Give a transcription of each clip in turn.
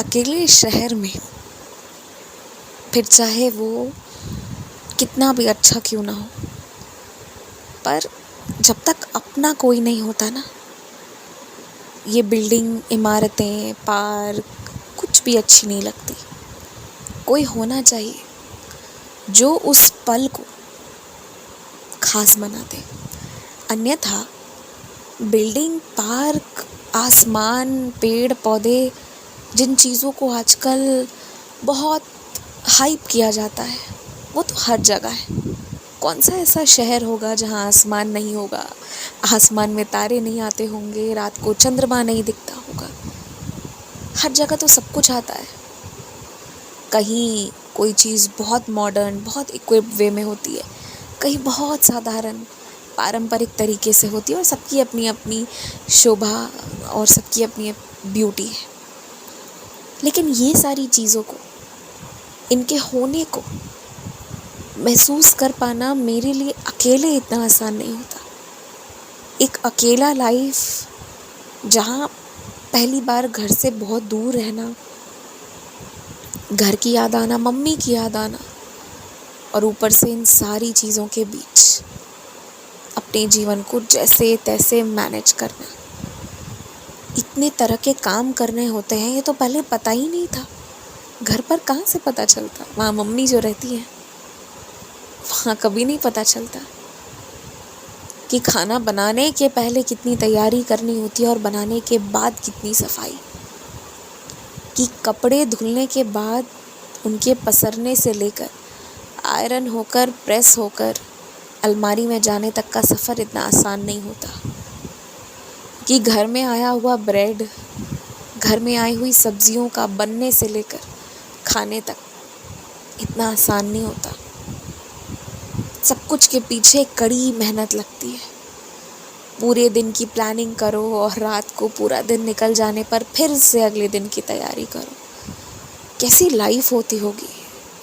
अकेले शहर में, फिर चाहे वो कितना भी अच्छा क्यों ना हो, पर जब तक अपना कोई नहीं होता ना, ये बिल्डिंग, इमारतें, पार्क कुछ भी अच्छी नहीं लगती। कोई होना चाहिए जो उस पल को खास बना दे। अन्यथा बिल्डिंग, पार्क, आसमान, पेड़ पौधे, जिन चीज़ों को आजकल बहुत हाइप किया जाता है, वो तो हर जगह है। कौन सा ऐसा शहर होगा जहाँ आसमान नहीं होगा, आसमान में तारे नहीं आते होंगे, रात को चंद्रमा नहीं दिखता होगा। हर जगह तो सब कुछ आता है। कहीं कोई चीज़ बहुत मॉडर्न, बहुत इक्विप्ड वे में होती है, कहीं बहुत साधारण पारंपरिक तरीके से होती है, और सबकी अपनी अपनी शोभा और सबकी अपनी ब्यूटी है। लेकिन ये सारी चीज़ों को, इनके होने को महसूस कर पाना मेरे लिए अकेले इतना आसान नहीं होता। एक अकेला लाइफ, जहाँ पहली बार घर से बहुत दूर रहना, घर की याद आना, मम्मी की याद आना, और ऊपर से इन सारी चीज़ों के बीच अपने जीवन को जैसे तैसे मैनेज करना। इतने तरह के काम करने होते हैं, ये तो पहले पता ही नहीं था। घर पर कहाँ से पता चलता, वहाँ मम्मी जो रहती है वहाँ कभी नहीं पता चलता कि खाना बनाने के पहले कितनी तैयारी करनी होती है और बनाने के बाद कितनी सफाई, कि कपड़े धुलने के बाद उनके पसरने से लेकर आयरन होकर, प्रेस होकर अलमारी में जाने तक का सफ़र इतना आसान नहीं होता, कि घर में आया हुआ ब्रेड, घर में आई हुई सब्जियों का बनने से लेकर खाने तक इतना आसान नहीं होता। सब कुछ के पीछे कड़ी मेहनत लगती है। पूरे दिन की प्लानिंग करो और रात को पूरा दिन निकल जाने पर फिर से अगले दिन की तैयारी करो। कैसी लाइफ होती होगी,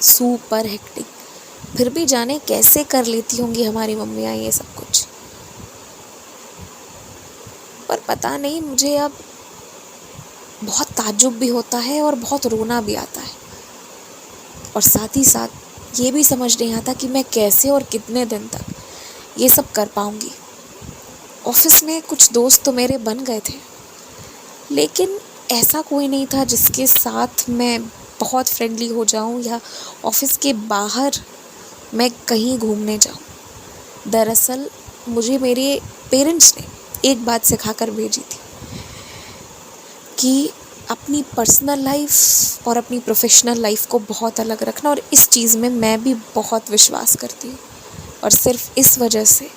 सुपर हेक्टिक। फिर भी जाने कैसे कर लेती होंगी हमारी मम्मियाँ ये सब कुछ। पर पता नहीं, मुझे अब बहुत ताज्जुब भी होता है और बहुत रोना भी आता है, और साथ ही साथ ये भी समझ नहीं आता कि मैं कैसे और कितने दिन तक ये सब कर पाऊंगी। ऑफिस में कुछ दोस्त तो मेरे बन गए थे, लेकिन ऐसा कोई नहीं था जिसके साथ मैं बहुत फ्रेंडली हो जाऊं या ऑफिस के बाहर मैं कहीं घूमने जाऊं। दरअसल मुझे मेरे पेरेंट्स ने एक बात सिखाकर भेजी थी कि अपनी पर्सनल लाइफ और अपनी प्रोफेशनल लाइफ को बहुत अलग रखना, और इस चीज़ में मैं भी बहुत विश्वास करती हूँ। और सिर्फ इस वजह से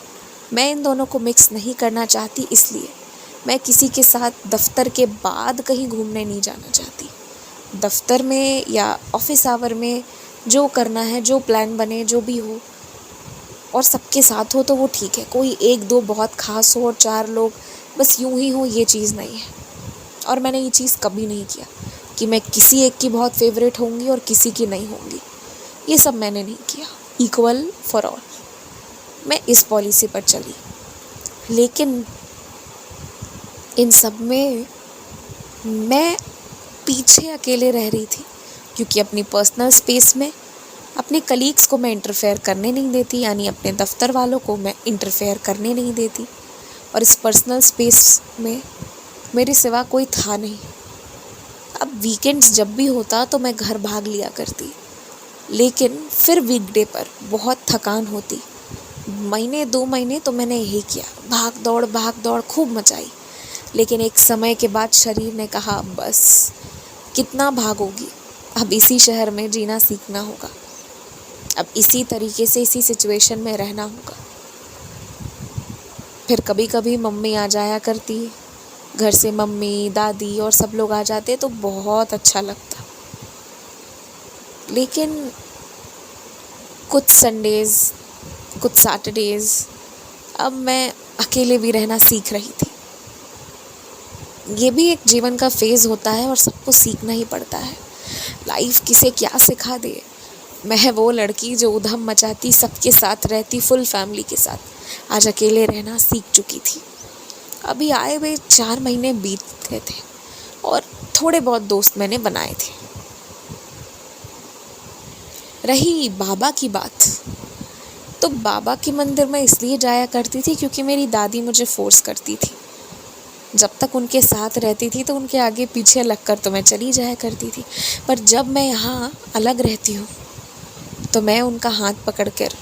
मैं इन दोनों को मिक्स नहीं करना चाहती, इसलिए मैं किसी के साथ दफ्तर के बाद कहीं घूमने नहीं जाना चाहती। दफ्तर में या ऑफिस आवर में जो करना है, जो प्लान बने, जो भी हो, और सबके साथ हो तो वो ठीक है। कोई एक दो बहुत खास हो और 4 लोग बस यूं ही हो, ये चीज़ नहीं है। और मैंने ये चीज़ कभी नहीं किया कि मैं किसी एक की बहुत फेवरेट होंगी और किसी की नहीं होंगी। ये सब मैंने नहीं किया। इक्वल फॉर ऑल, मैं इस पॉलिसी पर चली। लेकिन इन सब में मैं पीछे अकेले रह रही थी, क्योंकि अपनी पर्सनल स्पेस में अपने कलीग्स को मैं इंटरफेयर करने नहीं देती, यानी अपने दफ्तर वालों को मैं इंटरफेयर करने नहीं देती। और इस पर्सनल स्पेस में मेरे सिवा कोई था नहीं। अब वीकेंड्स जब भी होता तो मैं घर भाग लिया करती, लेकिन फिर वीकडे पर बहुत थकान होती। महीने 2 महीने तो मैंने यही किया, भाग दौड़ खूब मचाई। लेकिन एक समय के बाद शरीर ने कहा, बस कितना भागोगी, अब इसी शहर में जीना सीखना होगा, अब इसी तरीके से इसी सिचुएशन में रहना होगा। फिर कभी कभी मम्मी आ जाया करती, घर से मम्मी, दादी और सब लोग आ जाते तो बहुत अच्छा लगता। लेकिन कुछ संडेज़, कुछ सैटरडेज़ अब मैं अकेले भी रहना सीख रही थी। ये भी एक जीवन का फेज़ होता है और सबको सीखना ही पड़ता है। लाइफ किसे क्या सिखा दे। मैं वो लड़की जो उधम मचाती, सबके साथ रहती, फुल फैमिली के साथ, आज अकेले रहना सीख चुकी थी। अभी आए हुए 4 महीने बीत गए थे और थोड़े बहुत दोस्त मैंने बनाए थे। रही बाबा की बात, तो बाबा के मंदिर में इसलिए जाया करती थी क्योंकि मेरी दादी मुझे फोर्स करती थी। जब तक उनके साथ रहती थी तो उनके आगे पीछे लगकर तो मैं चली जाया करती थी, पर जब मैं यहाँ अलग रहती हूँ तो मैं उनका हाथ पकड़कर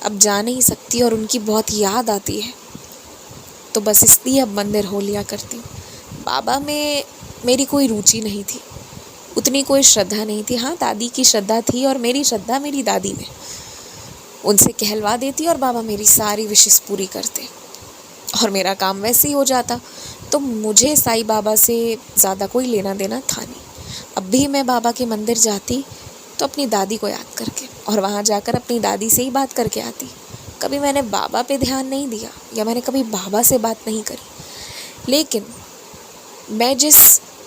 अब जा नहीं सकती और उनकी बहुत याद आती है, तो बस इसलिए अब मंदिर हो लिया करती हूँ। बाबा में मेरी कोई रुचि नहीं थी, उतनी कोई श्रद्धा नहीं थी। हाँ, दादी की श्रद्धा थी और मेरी श्रद्धा मेरी दादी में। उनसे कहलवा देती और बाबा मेरी सारी विशेष पूरी करते और मेरा काम वैसे ही हो जाता। तो मुझे साईं बाबा से ज़्यादा कोई लेना देना था नहीं। अब भी मैं बाबा के मंदिर जाती तो अपनी दादी को याद करके, और वहाँ जाकर अपनी दादी से ही बात करके आती। कभी मैंने बाबा पे ध्यान नहीं दिया या मैंने कभी बाबा से बात नहीं करी। लेकिन मैं जिस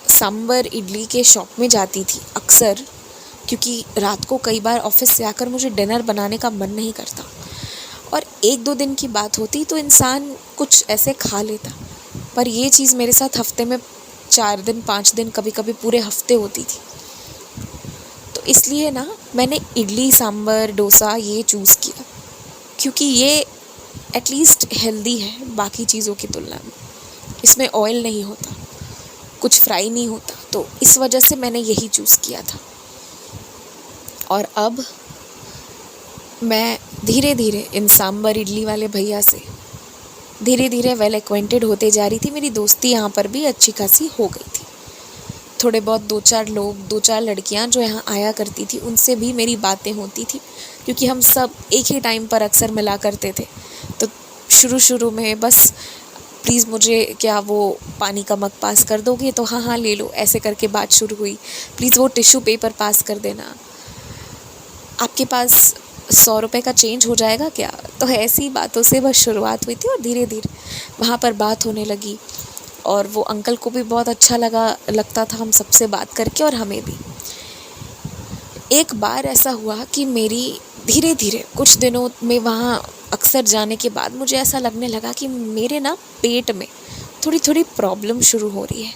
सांबर इडली के शॉप में जाती थी अक्सर, क्योंकि रात को कई बार ऑफिस से आकर मुझे डिनर बनाने का मन नहीं करता और 1-2 दिन की बात होती तो इंसान कुछ ऐसे खा लेता, पर ये चीज़ मेरे साथ हफ्ते में 4 दिन 5 दिन कभी कभी पूरे हफ्ते होती थी। तो इसलिए ना मैंने इडली सांबर डोसा ये चूज़ किया, क्योंकि ये एटलीस्ट हेल्दी है बाकी चीज़ों की तुलना में। इसमें ऑयल नहीं होता, कुछ फ्राई नहीं होता, तो इस वजह से मैंने यही चूज़ किया था। और अब मैं धीरे धीरे इन सांबर इडली वाले भैया से धीरे धीरे वेल एक्वेंटेड होते जा रही थी। मेरी दोस्ती यहाँ पर भी अच्छी खासी हो गई थी। थोड़े बहुत 2-4 लोग 2-4 लड़कियाँ जो यहाँ आया करती थी उनसे भी मेरी बातें होती थी, क्योंकि हम सब एक ही टाइम पर अक्सर मिला करते थे। तो शुरू में बस प्लीज़ मुझे क्या वो पानी का मग पास कर दोगे, तो हाँ हाँ ले लो, ऐसे करके बात शुरू हुई। प्लीज़ वो टिश्यू पेपर पास कर देना, आपके पास 100 रुपये का चेंज हो जाएगा क्या। तो ऐसी बातों से बस शुरुआत हुई थी और धीरे धीरे वहाँ पर बात होने लगी और वो अंकल को भी बहुत अच्छा लगता था हम सबसे बात करके, और हमें भी। एक बार ऐसा हुआ कि मेरी धीरे धीरे कुछ दिनों में वहाँ अक्सर जाने के बाद मुझे ऐसा लगने लगा कि मेरे ना पेट में थोड़ी थोड़ी प्रॉब्लम शुरू हो रही है।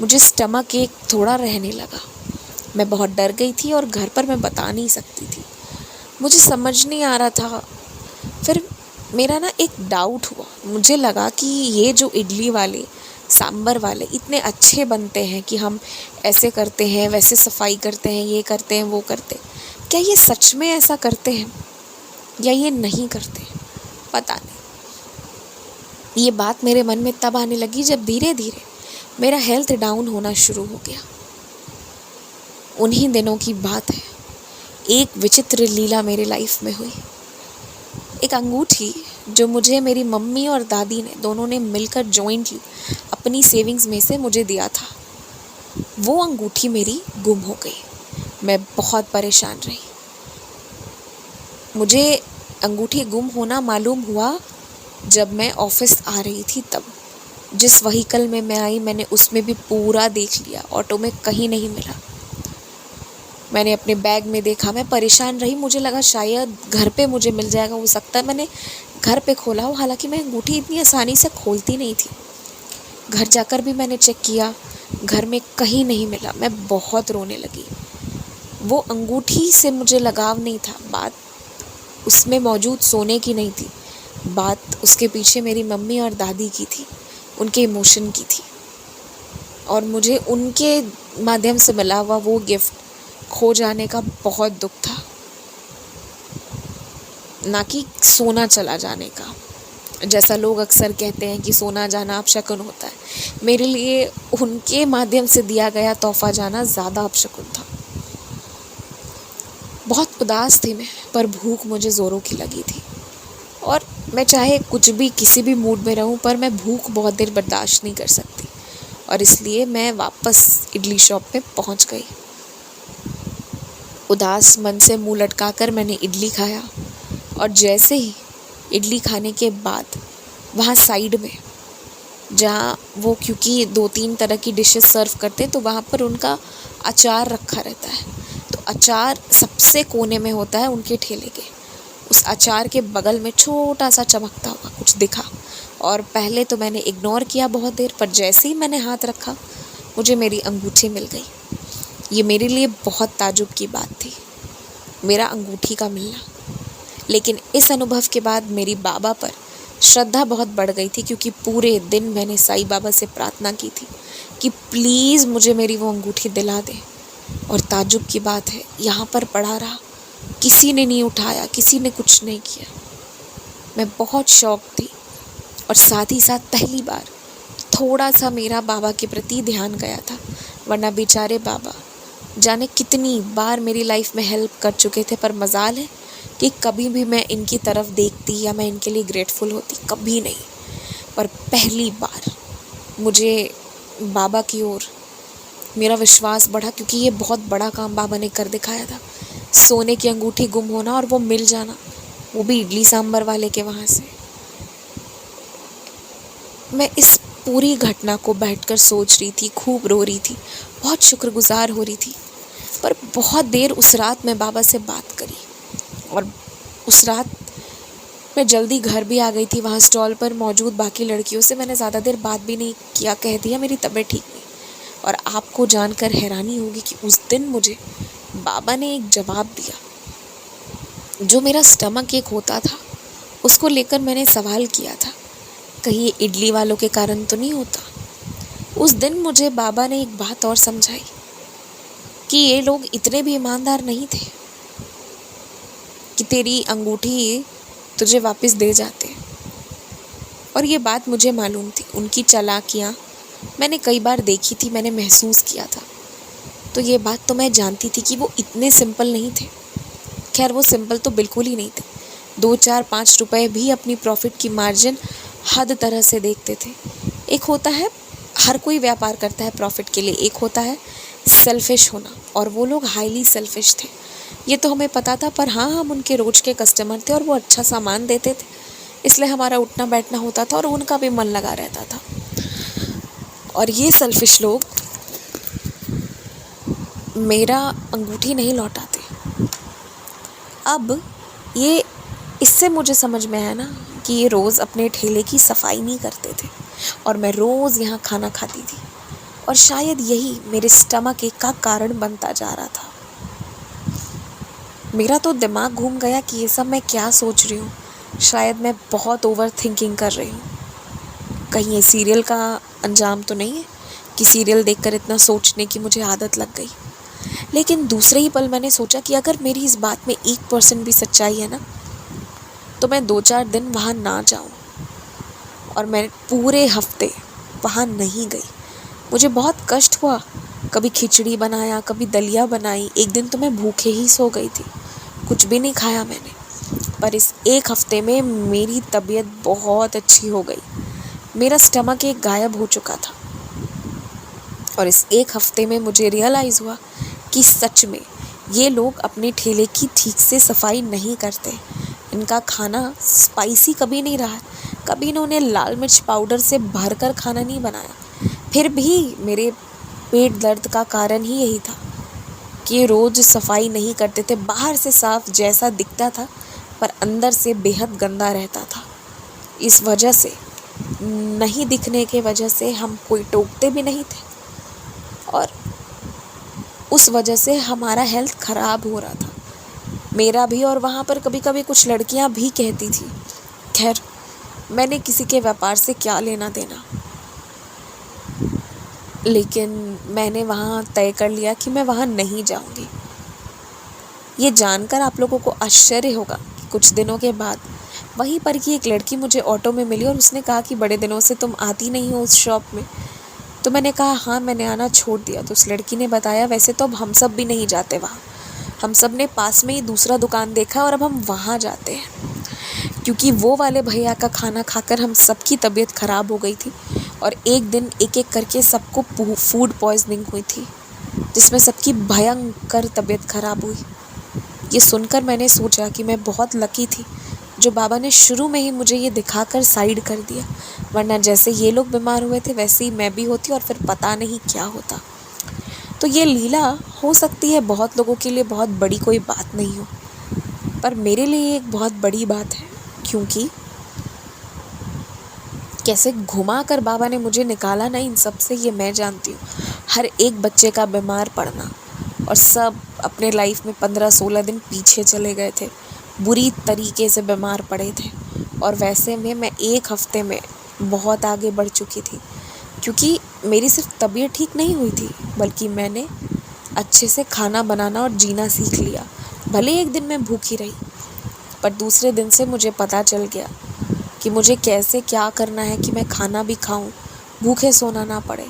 मुझे स्टमक एक थोड़ा रहने लगा। मैं बहुत डर गई थी और घर पर मैं बता नहीं सकती थी, मुझे समझ नहीं आ रहा था। फिर मेरा ना एक डाउट हुआ, मुझे लगा कि ये जो इडली वाले सांबर वाले इतने अच्छे बनते हैं कि हम ऐसे करते हैं वैसे सफाई करते हैं, ये करते हैं वो करते हैं, क्या ये सच में ऐसा करते हैं या ये नहीं करते, पता नहीं। ये बात मेरे मन में तब आने लगी जब धीरे धीरे मेरा हेल्थ डाउन होना शुरू हो गया। उन्हीं दिनों की बात है, एक विचित्र लीला मेरे लाइफ में हुई। एक अंगूठी जो मुझे मेरी मम्मी और दादी ने दोनों ने मिलकर जॉइंटली अपनी सेविंग्स में से मुझे दिया था, वो अंगूठी मेरी गुम हो गई। मैं बहुत परेशान रही। मुझे अंगूठी गुम होना मालूम हुआ जब मैं ऑफिस आ रही थी तब। जिस व्हीकल में मैं आई मैंने उसमें भी पूरा देख लिया, ऑटो में कहीं नहीं मिला। मैंने अपने बैग में देखा, मैं परेशान रही, मुझे लगा शायद घर पे मुझे मिल जाएगा, हो सकता है मैंने घर पे खोला हो। हालांकि मैं अंगूठी इतनी आसानी से खोलती नहीं थी। घर जाकर भी मैंने चेक किया, घर में कहीं नहीं मिला। मैं बहुत रोने लगी। वो अंगूठी से मुझे लगाव नहीं था, बात उसमें मौजूद सोने की नहीं थी, बात उसके पीछे मेरी मम्मी और दादी की थी, उनके इमोशन की थी। और मुझे उनके माध्यम से मिला हुआ वो गिफ्ट खो जाने का बहुत दुख था, ना कि सोना चला जाने का। जैसा लोग अक्सर कहते हैं कि सोना जाना अपशकुन होता है, मेरे लिए उनके माध्यम से दिया गया तोहफा जाना ज़्यादा अपशकुन था। बहुत उदास थी मैं, पर भूख मुझे ज़ोरों की लगी थी। और मैं चाहे कुछ भी किसी भी मूड में रहूं, पर मैं भूख बहुत देर बर्दाश्त नहीं कर सकती, और इसलिए मैं वापस इडली शॉप में पहुंच गई। उदास मन से मुंह लटकाकर मैंने इडली खाया, और जैसे ही इडली खाने के बाद वहाँ साइड में जहाँ वो, क्योंकि 2-3 तरह की डिशेस सर्व करते हैं, तो वहाँ पर उनका अचार रखा रहता है। तो अचार सबसे कोने में होता है उनके ठेले के। उस अचार के बगल में छोटा सा चमकता हुआ कुछ दिखा, और पहले तो मैंने इग्नोर किया बहुत देर, पर जैसे ही मैंने हाथ रखा मुझे मेरी अंगूठी मिल गई। ये मेरे लिए बहुत ताजुब की बात थी, मेरा अंगूठी का मिलना। लेकिन इस अनुभव के बाद मेरी बाबा पर श्रद्धा बहुत बढ़ गई थी, क्योंकि पूरे दिन मैंने साईं बाबा से प्रार्थना की थी कि प्लीज़ मुझे मेरी वो अंगूठी दिला दे। और ताजुब की बात है, यहाँ पर पड़ा रहा, किसी ने नहीं उठाया, किसी ने कुछ नहीं किया। मैं बहुत शौक थी और साथ ही साथ पहली बार थोड़ा सा मेरा बाबा के प्रति ध्यान गया था, वरना बेचारे बाबा जाने कितनी बार मेरी लाइफ में हेल्प कर चुके थे, पर मजाल है कि कभी भी मैं इनकी तरफ देखती या मैं इनके लिए ग्रेटफुल होती, कभी नहीं। पर पहली बार मुझे बाबा की ओर मेरा विश्वास बढ़ा, क्योंकि ये बहुत बड़ा काम बाबा ने कर दिखाया था। सोने की अंगूठी गुम होना और वो मिल जाना, वो भी इडली सांभर वाले के वहाँ से। मैं इस पूरी घटना को बैठकर सोच रही थी, खूब रो रही थी, बहुत शुक्रगुजार हो रही थी। पर बहुत देर उस रात मैं बाबा से बात करी और उस रात मैं जल्दी घर भी आ गई थी। वहाँ स्टॉल पर मौजूद बाकी लड़कियों से मैंने ज़्यादा देर बात भी नहीं किया, कह दिया मेरी तबीयत ठीक नहीं। और आपको जानकर हैरानी होगी कि उस दिन मुझे बाबा ने एक जवाब दिया। जो मेरा स्टमक एक होता था, उसको लेकर मैंने सवाल किया था, कहीं ये इडली वालों के कारण तो नहीं होता। उस दिन मुझे बाबा ने एक बात और समझाई कि ये लोग इतने भी ईमानदार नहीं थे कि तेरी अंगूठी तुझे वापस दे जाते। और ये बात मुझे मालूम थी, उनकी चालाकियाँ मैंने कई बार देखी थी, मैंने महसूस किया था। तो ये बात तो मैं जानती थी कि वो इतने सिंपल नहीं थे। खैर, वो सिंपल तो बिल्कुल ही नहीं थे। 2, 4, 5 रुपए भी अपनी प्रॉफिट की मार्जिन हद तरह से देखते थे। एक होता है, हर कोई व्यापार करता है प्रॉफिट के लिए, एक होता है सेल्फिश होना, और वो लोग हाईली सेल्फिश थे। ये तो हमें पता था, पर हाँ, हम उनके रोज के कस्टमर थे और वो अच्छा सामान देते थे, इसलिए हमारा उठना बैठना होता था और उनका भी मन लगा रहता था। और ये सेल्फिश लोग मेरा अंगूठी नहीं लौटाते। अब ये इससे मुझे समझ में आया ना कि ये रोज़ अपने ठेले की सफाई नहीं करते थे और मैं रोज़ यहाँ खाना खाती थी, और शायद यही मेरे स्टमक एक का कारण बनता जा रहा था। मेरा तो दिमाग घूम गया कि ये सब मैं क्या सोच रही हूँ। शायद मैं बहुत ओवर थिंकिंग कर रही हूँ। कहीं ये सीरियल का अंजाम तो नहीं है कि सीरियल देखकर इतना सोचने की मुझे आदत लग गई। लेकिन दूसरे ही पल मैंने सोचा कि अगर मेरी इस बात में 1% भी सच्चाई है ना, तो मैं 2-4 दिन वहाँ ना जाऊँ। और मैं पूरे हफ्ते वहाँ नहीं गई। मुझे बहुत कष्ट हुआ, कभी खिचड़ी बनाया, कभी दलिया बनाई। एक दिन तो मैं भूखे ही सो गई थी, कुछ भी नहीं खाया मैंने। पर इस एक हफ्ते में मेरी तबीयत बहुत अच्छी हो गई। मेरा स्टमक एक गायब हो चुका था। और इस एक हफ्ते में मुझे रियलाइज़ हुआ कि सच में ये लोग अपने ठेले की ठीक से सफाई नहीं करते। इनका खाना स्पाइसी कभी नहीं रहा, कभी इन्होंने लाल मिर्च पाउडर से भरकर खाना नहीं बनाया। फिर भी मेरे पेट दर्द का कारण ही यही था कि ये रोज़ सफाई नहीं करते थे। बाहर से साफ जैसा दिखता था, पर अंदर से बेहद गंदा रहता था। इस वजह से, नहीं दिखने के वजह से हम कोई टोकते भी नहीं थे, और उस वजह से हमारा हेल्थ ख़राब हो रहा था, मेरा भी। और वहाँ पर कभी कभी कुछ लड़कियाँ भी कहती थी। खैर, मैंने किसी के व्यापार से क्या लेना देना, लेकिन मैंने वहाँ तय कर लिया कि मैं वहाँ नहीं जाऊँगी। ये जानकर आप लोगों को आश्चर्य होगा कि कुछ दिनों के बाद वहीं पर की एक लड़की मुझे ऑटो में मिली और उसने कहा कि बड़े दिनों से तुम आती नहीं हो उस शॉप में। तो मैंने कहा हाँ, मैंने आना छोड़ दिया। तो उस लड़की ने बताया, वैसे तो अब हम सब भी नहीं जाते वहाँ, हम सब ने पास में ही दूसरा दुकान देखा और अब हम वहाँ जाते हैं, क्योंकि वो वाले भैया का खाना खाकर हम सबकी तबीयत ख़राब हो गई थी। और एक दिन एक एक करके सबको फूड पॉइजनिंग हुई थी, जिसमें सबकी भयंकर तबीयत ख़राब हुई। ये सुनकर मैंने सोचा कि मैं बहुत लकी थी जो बाबा ने शुरू में ही मुझे ये दिखाकर साइड कर दिया, वरना जैसे ये लोग बीमार हुए थे वैसे ही मैं भी होती और फिर पता नहीं क्या होता। तो ये लीला हो सकती है बहुत लोगों के लिए बहुत बड़ी कोई बात नहीं हो, पर मेरे लिए एक बहुत बड़ी बात है, क्योंकि कैसे घुमा कर बाबा ने मुझे निकाला ना इन सब से, ये मैं जानती हूँ। हर एक बच्चे का बीमार पड़ना, और सब अपने लाइफ में 15-16 दिन पीछे चले गए थे, बुरी तरीके से बीमार पड़े थे। और वैसे में मैं 1 हफ्ते में बहुत आगे बढ़ चुकी थी, क्योंकि मेरी सिर्फ तबीयत ठीक नहीं हुई थी, बल्कि मैंने अच्छे से खाना बनाना और जीना सीख लिया। भले एक दिन मैं भूखी रही, पर दूसरे दिन से मुझे पता चल गया कि मुझे कैसे क्या करना है कि मैं खाना भी खाऊं, भूखे सोना ना पड़े,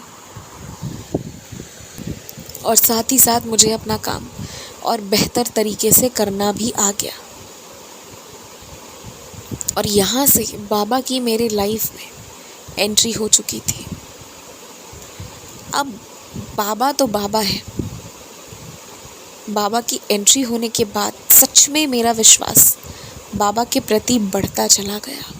और साथ ही साथ मुझे अपना काम और बेहतर तरीके से करना भी आ गया। और यहाँ से बाबा की मेरे लाइफ में एंट्री हो चुकी थी। अब बाबा तो बाबा है। बाबा की एंट्री होने के बाद सच में मेरा विश्वास बाबा के प्रति बढ़ता चला गया।